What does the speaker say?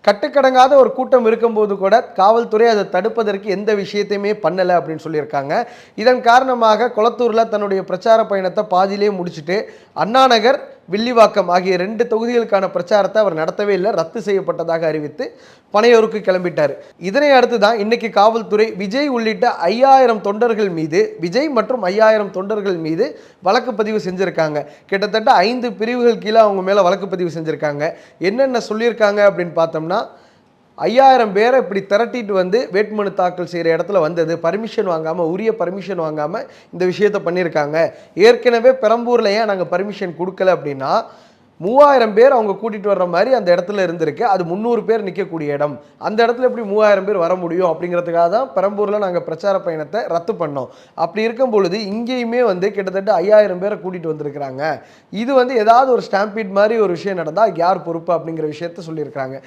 கட்டுக்கடங்காத ஒரு கூட்டம் இருக்கும்போது கூட காவல்துறை அதை தடுப்பதற்கு எந்த விஷயத்தையுமே பண்ணலை அப்படின்னு சொல்லியிருக்காங்க. இதன் காரணமாக கொளத்தூரில் தன்னுடைய பிரச்சார பயணத்தை பாதியிலே முடிச்சுட்டு அண்ணாநகர், வில்லிவாக்கம் ஆகிய 2 தொகுதிகளுக்கான பிரச்சாரத்தை அவர் நடத்தவே இல்லை, ரத்து செய்யப்பட்டதாக அறிவித்து பனையூருக்கு கிளம்பிட்டார். இதனை அடுத்து தான் இன்னைக்கு காவல்துறை விஜய் உள்ளிட்ட 5000 தொண்டர்கள் மீது, விஜய் மற்றும் 5000 தொண்டர்கள் மீது வழக்கு பதிவு செஞ்சிருக்காங்க. கிட்டத்தட்ட 5 பிரிவுகள் கீழே அவங்க மேலே வழக்கு பதிவு செஞ்சிருக்காங்க. என்னென்ன சொல்லியிருக்காங்க அப்படின்னு பார்த்தோம்னா, 5000 பேரை இப்படி திரட்டிட்டு வந்து வேட்புமனு தாக்கல் செய்கிற இடத்துல வந்தது, பர்மிஷன் வாங்காமல், உரிய பர்மிஷன் வாங்காமல் இந்த விஷயத்தை பண்ணியிருக்காங்க. ஏற்கனவே பெரம்பூரில் ஏன் நாங்கள் பர்மிஷன் கொடுக்கல அப்படின்னா, 3000 பேர் அவங்க கூட்டிகிட்டு வர்ற மாதிரி அந்த இடத்துல இருந்திருக்கு. அது 300 பேர் நிற்கக்கூடிய இடம். அந்த இடத்துல எப்படி 3000 பேர் வர முடியும் அப்படிங்கிறதுக்காக தான் பெரம்பூரில் நாங்கள் பிரச்சார பயணத்தை ரத்து பண்ணோம். அப்படி இருக்கும் பொழுது இங்கேயுமே வந்து கிட்டத்தட்ட 5000 பேரை கூட்டிகிட்டு வந்திருக்கிறாங்க. இது வந்து ஏதாவது ஒரு ஸ்டாம்பீட் மாதிரி ஒரு விஷயம் நடந்தால் யார் பொறுப்பு அப்படிங்கிற விஷயத்த சொல்லியிருக்காங்க.